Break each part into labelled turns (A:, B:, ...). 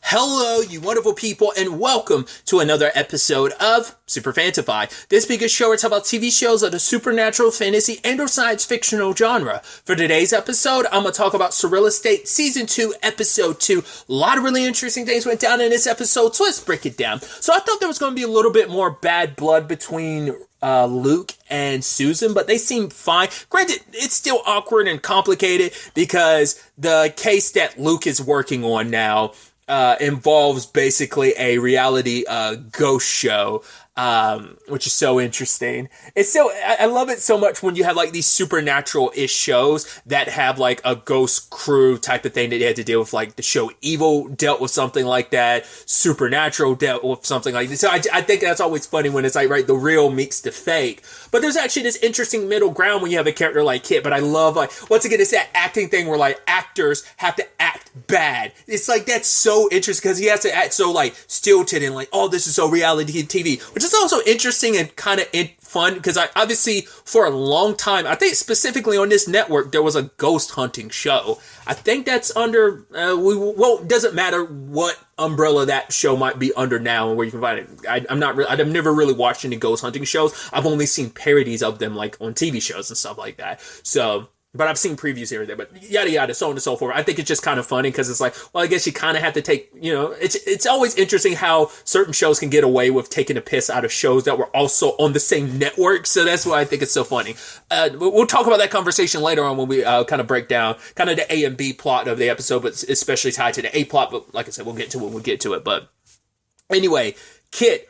A: Hello, you wonderful people, and welcome to another episode of Super-Fanta-Fi. This biggest show is about TV shows of the supernatural, fantasy, and or science fictional genre. For today's episode, I'm going to talk about SurrealEstate Season 2, Episode 2. A lot of really interesting things went down in this episode, so let's break it down. So I thought there was going to be a little bit more bad blood between Luke and Susan, but they seem fine. Granted, it's still awkward and complicated because the case that Luke is working on now involves basically a reality ghost show, which is so interesting. I love it so much when you have like these supernatural-ish shows that have like a ghost crew type of thing that they had to deal with. Like the show Evil dealt with something like that. Supernatural dealt with something like this. So I think that's always funny when it's like, right, the real meets the fake. But there's actually this interesting middle ground when you have a character like Kit. But I love, like, once again, it's that acting thing where like actors have to act bad. It's like, that's so interesting because he has to act so like stilted and like, oh, this is so reality TV, which is also interesting and kind of fun because I obviously for a long time, I think specifically on this network, there was a ghost hunting show. I think that's under, doesn't matter what umbrella that show might be under now and where you can find it. I've never really watched any ghost hunting shows. I've only seen parodies of them like on TV shows and stuff like that. So, but I've seen previews here and there, but yada yada, so on and so forth. I think it's just kind of funny because it's like, well, I guess you kind of have to take, it's always interesting how certain shows can get away with taking a piss out of shows that were also on the same network. So that's why I think it's so funny. We'll talk about that conversation later on when we kind of break down kind of the A and B plot of the episode, but especially tied to the A plot. But like I said, we'll get to it when we get to it. But anyway, Kit,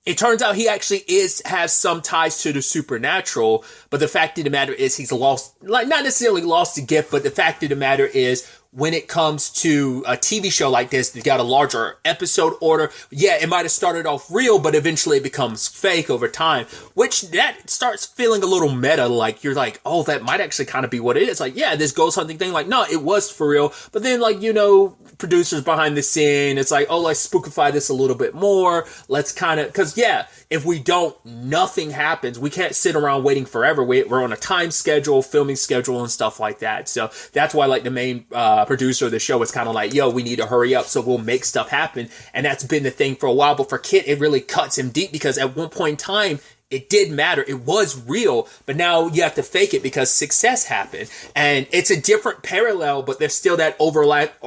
A: it turns out he actually has some ties to the supernatural, but the fact of the matter is he's lost, like not necessarily lost the gift, but the fact of the matter is when it comes to a TV show like this, they've got a larger episode order. Yeah, it might have started off real, but eventually it becomes fake over time, which that starts feeling a little meta. Like you're like, oh, that might actually kind of be what it is. Like, yeah, this ghost hunting thing, like, no, it was for real. But then like, producers behind the scene, it's like, oh, let's spookify this a little bit more. Let's kind of, because yeah, if we don't, nothing happens. We can't sit around waiting forever. We're on a time schedule, filming schedule and stuff like that. So that's why like the main producer of the show is kind of like, yo, we need to hurry up so we'll make stuff happen. And that's been the thing for a while. But for Kit, it really cuts him deep because at one point in time, it did matter. It was real, but now you have to fake it because success happened. And it's a different parallel, but there's still that overlapping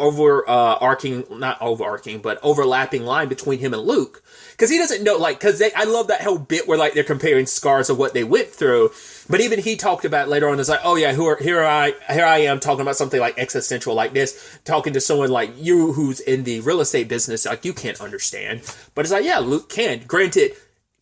A: line between him and Luke. Because he doesn't know, like, I love that whole bit where, like, they're comparing scars of what they went through. But even he talked about later on, it's like, oh yeah, here I am talking about something like existential like this, talking to someone like you who's in the real estate business, like, you can't understand. But it's like, yeah, Luke can. Granted,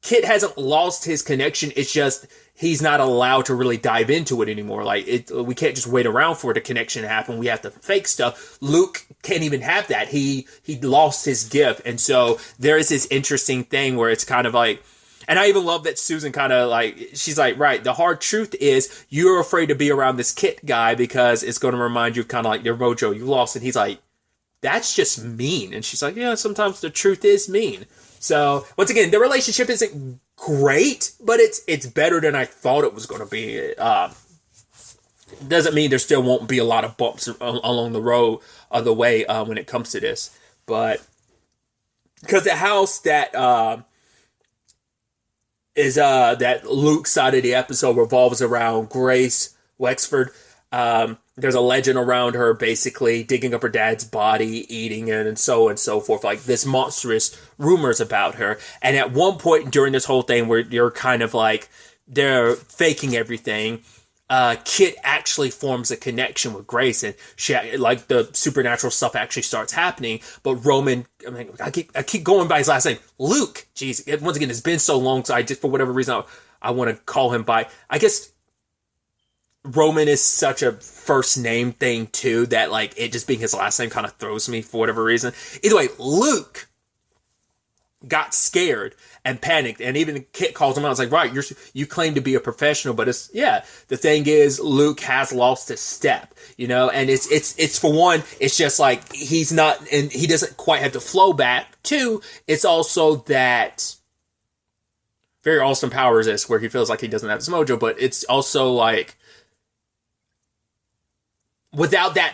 A: Kit hasn't lost his connection. It's just he's not allowed to really dive into it anymore. Like we can't just wait around for the connection to happen. We have to fake stuff. Luke can't even have that. He lost his gift, and so there is this interesting thing where it's kind of like. And I even love that Susan kind of like, she's like, right, the hard truth is you're afraid to be around this Kit guy because it's going to remind you kind of like your mojo you lost. And he's like, that's just mean. And she's like, yeah, sometimes the truth is mean. So once again, the relationship isn't great, but it's better than I thought it was going to be. Doesn't mean there still won't be a lot of bumps along the road of the way when it comes to this. But because the house that is that Luke's side of the episode revolves around Grace Wexford. There's a legend around her basically digging up her dad's body, eating it, and so forth. Like this monstrous rumors about her. And at one point during this whole thing where you're kind of like, they're faking everything, Kit actually forms a connection with Grace, and she, like, the supernatural stuff actually starts happening. But Roman, I keep going by his last name, Luke. Jeez, once again, it's been so long, so I just, for whatever reason, I want to call him by, I guess, Roman is such a first name thing too that like it just being his last name kind of throws me for whatever reason. Either way, Luke got scared and panicked, and even Kit calls him out. It's like, right, you claim to be a professional, but it's, yeah, the thing is Luke has lost a step, and it's for one, it's just like he's not, and he doesn't quite have the flow back. Two, it's also that very Austin Powers is where he feels like he doesn't have his mojo, but it's also like without that,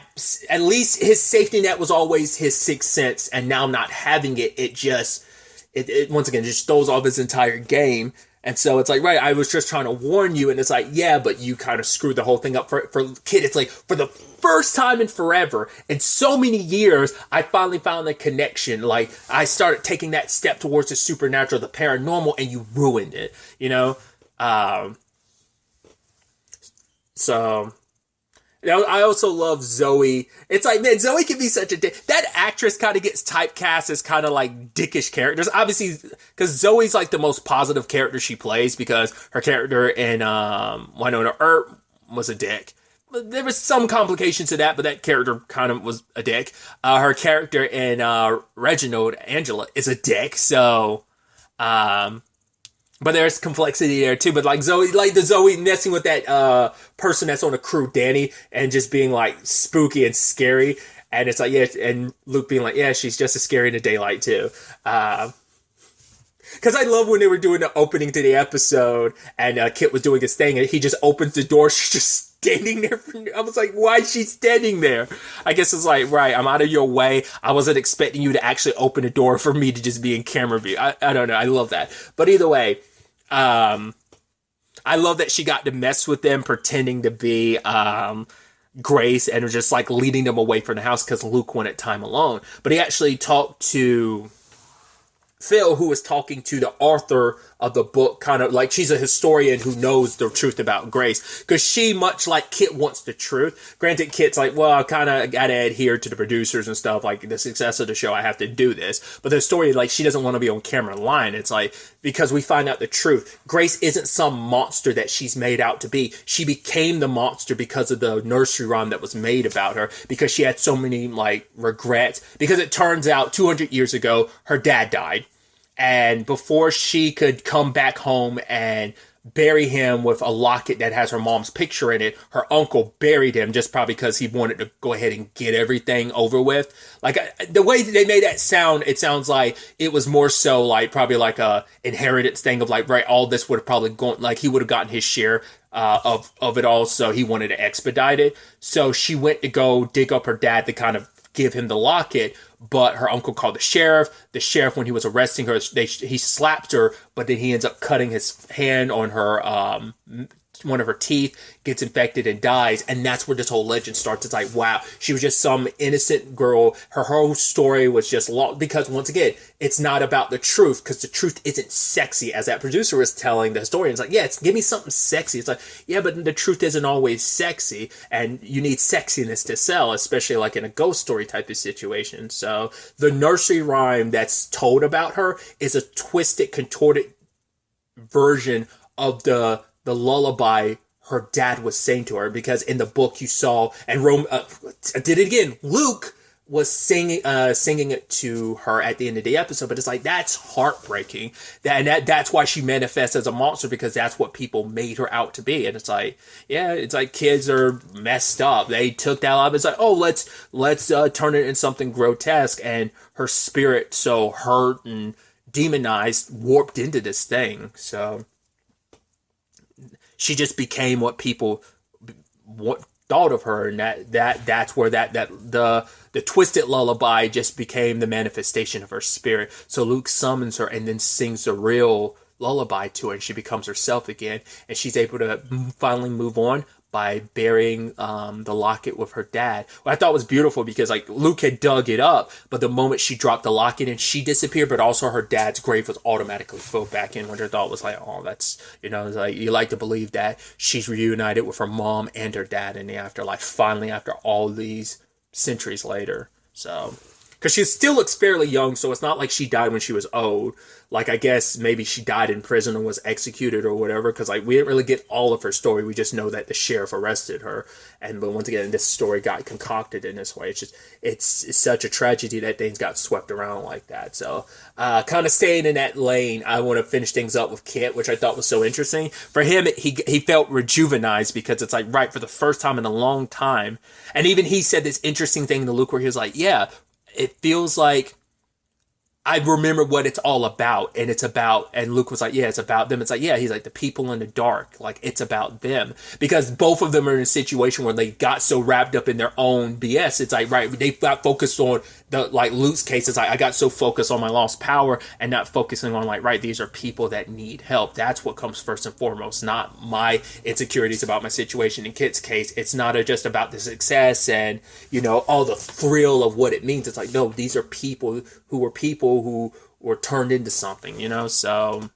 A: at least his safety net was always his sixth sense, and now not having it, it once again just throws off his entire game. And so it's like, right, I was just trying to warn you, and it's like, yeah, but you kind of screwed the whole thing up for Kit. It's like, for the first time in forever, in so many years, I finally found the connection. Like, I started taking that step towards the supernatural, the paranormal, and you ruined it, you know? So I also love Zoe. It's like, man, Zoe can be such a dick. That actress kind of gets typecast as kind of like dickish characters. Obviously, because Zoe's like the most positive character she plays, because her character in Winona Earp was a dick. There was some complications to that, but that character kind of was a dick. Her character in Reginald, Angela, is a dick. So, but there's complexity there too. But like Zoe, like the Zoe messing with that person that's on the crew, Danny, and just being like spooky and scary. And it's like, yeah, and Luke being like, yeah, she's just as scary in the daylight too. Because I love when they were doing the opening to the episode, and Kit was doing his thing, and he just opens the door, she's just standing there. I was like, why is she standing there? I guess it's like, right, I'm out of your way. I wasn't expecting you to actually open the door for me to just be in camera view. I don't know. I love that. But either way, I love that she got to mess with them, pretending to be Grace, and just like leading them away from the house because Luke wanted time alone. But he actually talked to Phil, who was talking to the author of the book, kind of like she's a historian who knows the truth about Grace, because she, much like Kit, wants the truth. Granted, Kit's like, well, I kind of got to adhere to the producers and stuff, like the success of the show, I have to do this. But the story, like, she doesn't want to be on camera lying. It's like, because we find out the truth. Grace isn't some monster that she's made out to be. She became the monster because of the nursery rhyme that was made about her, because she had so many like regrets, because it turns out 200 years ago her dad died. And before she could come back home and bury him with a locket that has her mom's picture in it, her uncle buried him, just probably because he wanted to go ahead and get everything over with. Like, the way they made that sound, it sounds like it was more so like probably like a inheritance thing of like, right, all this would have probably gone, like he would have gotten his share of it all, so he wanted to expedite it. So she went to go dig up her dad to kind of give him the locket, but her uncle called the sheriff. The sheriff, when he was arresting her, he slapped her, but then he ends up cutting his hand on her, one of her teeth, gets infected and dies. And that's where this whole legend starts. It's like, wow, she was just some innocent girl. Her whole story was just lost, because once again, it's not about the truth, because the truth isn't sexy, as that producer was telling the historian. It's like, yeah, give me something sexy. It's like, yeah, but the truth isn't always sexy, and you need sexiness to sell, especially like in a ghost story type of situation. So the nursery rhyme that's told about her is a twisted, contorted version of the lullaby her dad was saying to her, because in the book you saw, and I did it again, Luke was singing it to her at the end of the episode, but it's like, that's heartbreaking. That's why she manifests as a monster, because that's what people made her out to be. And it's like, yeah, it's like kids are messed up. They took that out. It's like, oh, let's turn it into something grotesque, and her spirit, so hurt and demonized, warped into this thing. So she just became what people thought of her, and that's where the twisted lullaby just became the manifestation of her spirit. So Luke summons her and then sings the real lullaby to her, and she becomes herself again, and she's able to finally move on by burying the locket with her dad. What I thought was beautiful, because like Luke had dug it up, but the moment she dropped the locket and she disappeared, but also her dad's grave was automatically filled back in, which I thought was like, oh, that's, it's like, you like to believe that she's reunited with her mom and her dad in the afterlife, finally, after all these centuries later. So, because she still looks fairly young, so it's not like she died when she was old. Like, I guess maybe she died in prison or was executed or whatever, because like we didn't really get all of her story. We just know that the sheriff arrested her, but once again, this story got concocted in this way. It's such a tragedy that things got swept around like that. So, kind of staying in that lane, I want to finish things up with Kit, which I thought was so interesting. For him, he felt rejuvenized, because it's like, right, for the first time in a long time, and even he said this interesting thing to Luke, where he was like, yeah, it feels like I remember what it's all about, and Luke was like, yeah, it's about them. It's like, yeah, he's like, the people in the dark, like, it's about them, because both of them are in a situation where they got so wrapped up in their own BS. It's like, right, they got focused on like Luke's case. It's like, I got so focused on my lost power and not focusing on, like, right, these are people that need help. That's what comes first and foremost, not my insecurities about my situation. In Kit's case, it's not just about the success and, all the thrill of what it means. It's like, no, these are people who were turned into something, so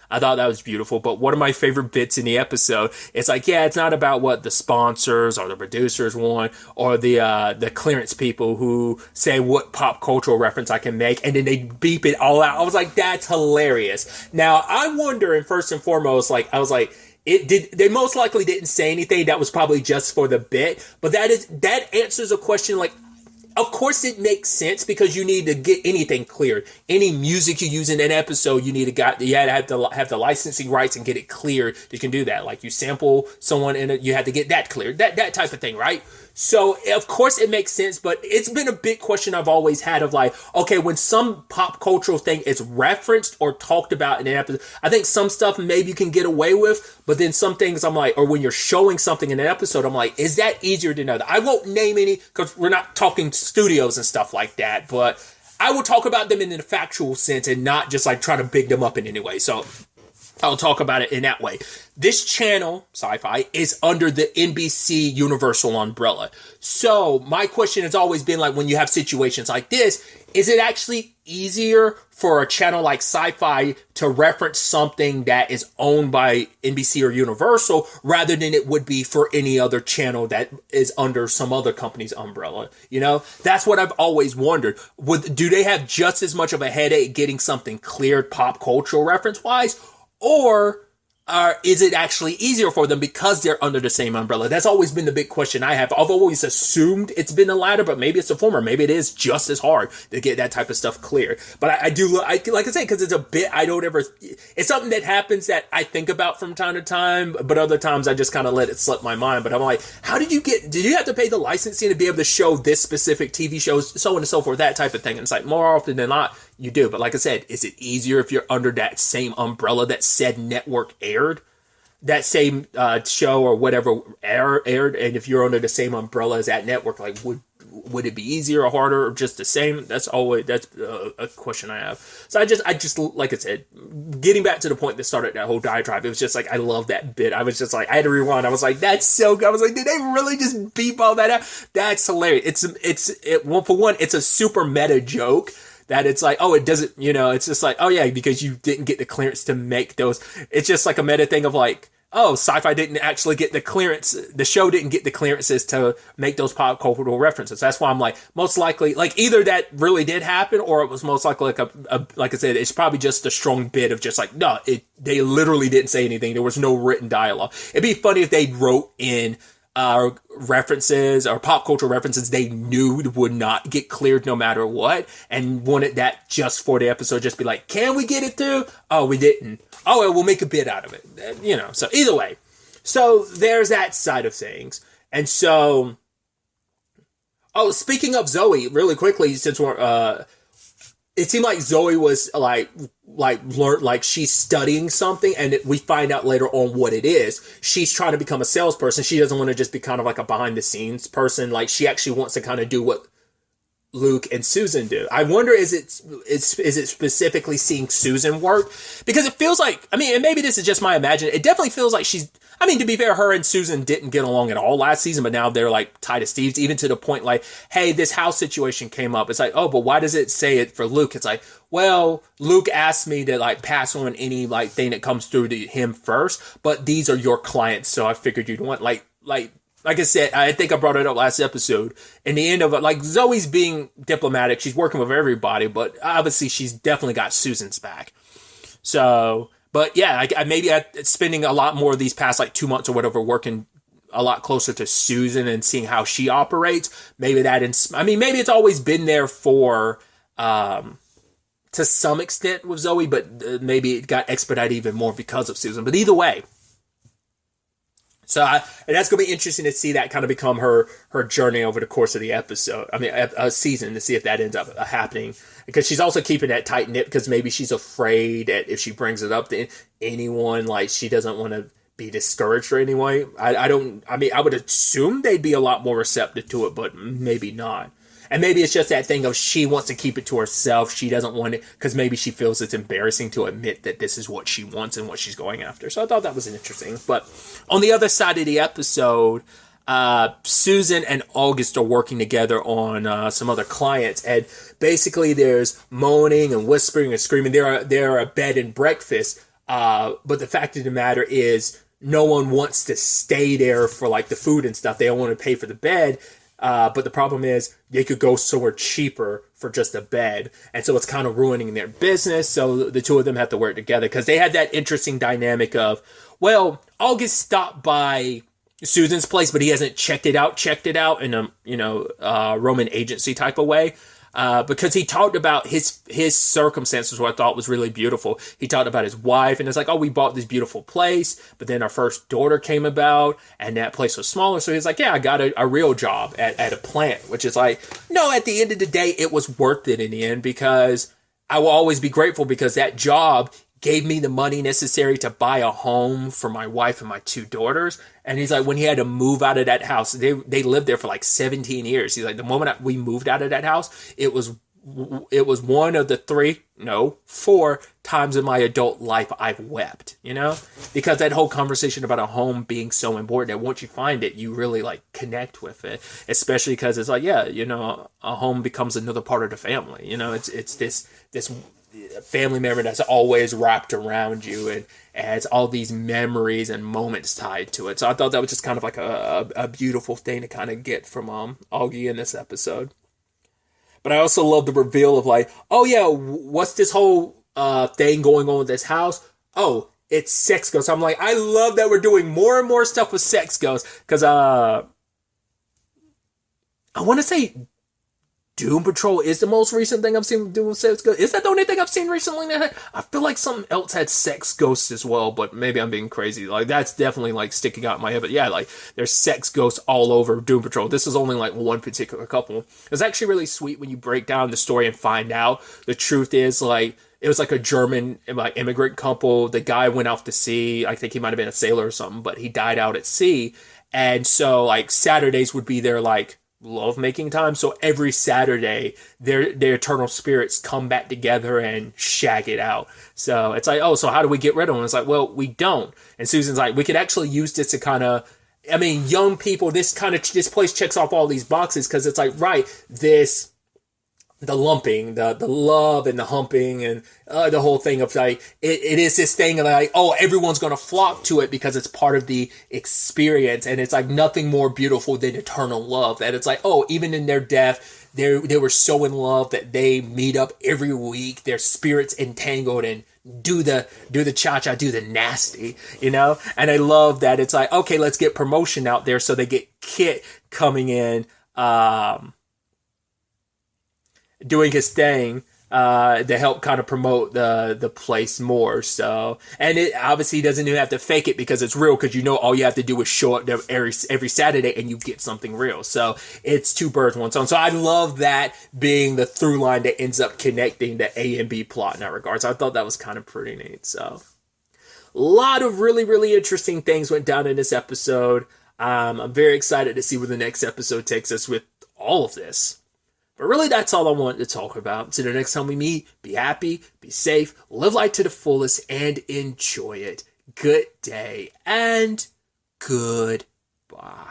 A: I thought that was beautiful. But one of my favorite bits in the episode, it's like, yeah, it's not about what the sponsors or the producers want, or the clearance people who say what pop cultural reference I can make, and then they beep it all out. I was like, that's hilarious. Now, I'm wondering, first and foremost, like, I was like, they most likely didn't say anything. That was probably just for the bit, but that answers a question. Like, of course it makes sense, because you need to get anything cleared. Any music you use in an episode, you have to have the licensing rights and get it cleared. You can do that. Like, you sample someone in it, you have to get that cleared. That type of thing, right? So, of course it makes sense, but it's been a big question I've always had of, like, okay, when some pop cultural thing is referenced or talked about in an episode, I think some stuff maybe you can get away with, but then some things I'm like, or when you're showing something in an episode, I'm like, is that easier to know? I won't name any, because we're not talking studios and stuff like that, but I will talk about them in a factual sense and not just like try to big them up in any way. So I'll talk about it in that way. This channel, Sci-Fi, is under the NBC Universal umbrella. So my question has always been, like, when you have situations like this, is it actually easier for a channel like Sci-Fi to reference something that is owned by NBC or Universal rather than it would be for any other channel that is under some other company's umbrella? That's what I've always wondered. Do they have just as much of a headache getting something cleared pop cultural reference wise? Or is it actually easier for them because they're under the same umbrella? That's always been the big question I have. I've always assumed it's been the latter, but maybe it's the former. Maybe it is just as hard to get that type of stuff cleared. But I do, like I say, because it's a bit it's something that happens that I think about from time to time, but other times I just kind of let it slip my mind. But I'm like, did you have to pay the licensing to be able to show this specific TV shows, so on and so forth, that type of thing? And it's like, more often than not, you do. But like I said, is it easier if you're under that same umbrella that said network aired? That same show or whatever aired, and if you're under the same umbrella as that network, like, would it be easier or harder or just the same? That's a question I have. So I just like I said, getting back to the point that started that whole diatribe, it was just like, I love that bit. I was just like, I had to rewind. I was like, that's so good. I was like, did they really just beep all that out? That's hilarious. Well, for one, it's a super meta joke. That it's like, oh, it doesn't, it's just like, oh yeah, because you didn't get the clearance to make those. It's just like a meta thing of like, oh, Sci-Fi didn't actually get the clearance. The show didn't get the clearances to make those pop cultural references. That's why I'm like, most likely, like, either that really did happen, or it was most likely like like I said, it's probably just a strong bit of just like, no, they literally didn't say anything. There was no written dialogue. It'd be funny if they wrote in references or pop culture references they knew would not get cleared no matter what, and wanted that just for the episode, just be like, can we get it through? Oh, we didn't. Oh, well, we'll make a bit out of it. So either way. So there's that side of things. And so, speaking of Zoe, really quickly, since we're, it seemed like Zoe was like she's studying something, and we find out later on what it is. She's trying to become a salesperson. She doesn't want to just be kind of like a behind the scenes person. Like, she actually wants to kind of do what Luke and Susan do. I wonder, is it specifically seeing Susan work? Because it feels like, and maybe this is just my imagination, it definitely feels like to be fair, her and Susan didn't get along at all last season, but now they're like tied as thieves, even to the point like, hey, this house situation came up. It's like, oh, but why does it say it for Luke? It's like, well, Luke asked me to like pass on any like thing that comes through to him first, but these are your clients, so I figured you'd want like I said, I think I brought it up last episode. In the end of it, like, Zoe's being diplomatic. She's working with everybody, but obviously she's definitely got Susan's back. So, but yeah, maybe spending a lot more of these past like 2 months or whatever working a lot closer to Susan and seeing how she operates. Maybe maybe it's always been there for, to some extent with Zoe, but maybe it got expedited even more because of Susan. But either way. So and that's going to be interesting to see that kind of become her journey over the course of the episode. I mean, a season, to see if that ends up happening. Because she's also keeping that tight knit because maybe she's afraid that if she brings it up to anyone, like she doesn't want to be discouraged or anyway. I would assume they'd be a lot more receptive to it, but maybe not. And maybe it's just that thing of she wants to keep it to herself. She doesn't want it because maybe she feels it's embarrassing to admit that this is what she wants and what she's going after. So I thought that was interesting. But on the other side of the episode, Susan and August are working together on some other clients. And basically there's moaning and whispering and screaming. They're a bed and breakfast. But the fact of the matter is no one wants to stay there for like the food and stuff. They don't want to pay for the bed. But the problem is they could go somewhere cheaper for just a bed. And so it's kind of ruining their business. So the two of them have to work together because they had that interesting dynamic of, well, August stopped by Susan's place, but he hasn't checked it out in a, Roman agency type of way. Because he talked about his circumstances, what I thought was really beautiful. He talked about his wife, and it's like, oh, we bought this beautiful place, but then our first daughter came about, and that place was smaller. So he's like, yeah, I got a real job at a plant, which is like, no, at the end of the day, it was worth it in the end because I will always be grateful because that job gave me the money necessary to buy a home for my wife and my two daughters. And he's like, when he had to move out of that house, they lived there for like 17 years. He's like, the moment we moved out of that house, it was one of the 4 times in my adult life I've wept, because that whole conversation about a home being so important that once you find it, you really like connect with it, especially because it's like, yeah, a home becomes another part of the family. It's this family member that's always wrapped around you and has all these memories and moments tied to it. So I thought that was just kind of like a beautiful thing to kind of get from Augie in this episode. But I also love the reveal of like, oh yeah, what's this whole thing going on with this house? Oh, it's sex ghosts. I'm like, I love that we're doing more and more stuff with sex ghosts because I want to say Doom Patrol is the most recent thing I've seen doing sex ghosts. Is that the only thing I've seen recently? I feel like something else had sex ghosts as well, but maybe I'm being crazy. Like, that's definitely, like, sticking out in my head. But yeah, like, there's sex ghosts all over Doom Patrol. This is only, like, one particular couple. It's actually really sweet when you break down the story and find out. The truth is, like, it was, like, a German, like, immigrant couple. The guy went out to sea. I think he might have been a sailor or something, but he died out at sea. And so, like, Saturdays would be their, like, love-making time. So every Saturday, their eternal spirits come back together and shag it out. So it's like, oh, so how do we get rid of them? It's like, well, we don't. And Susan's like, we could actually use this to kind of, young people, this place checks off all these boxes because it's like, right, the lumping, the love and the humping and the whole thing of like, it is this thing of like, oh, everyone's going to flock to it because it's part of the experience. And it's like nothing more beautiful than eternal love. That it's like, oh, even in their death, they were so in love that they meet up every week, their spirits entangled and do the cha-cha, do the nasty, And I love that it's like, okay, let's get promotion out there. So they get Kit coming in, doing his thing to help kind of promote the place more. So, and it obviously doesn't even have to fake it because it's real, because all you have to do is show up there every Saturday and you get something real. So it's two birds, one stone. So I love that being the through line that ends up connecting the A and B plot in that regard. So I thought that was kind of pretty neat. So a lot of really, really interesting things went down in this episode. I'm very excited to see where the next episode takes us with all of this. But really, that's all I wanted to talk about. Until the next time we meet, be happy, be safe, live life to the fullest, and enjoy it. Good day, and goodbye.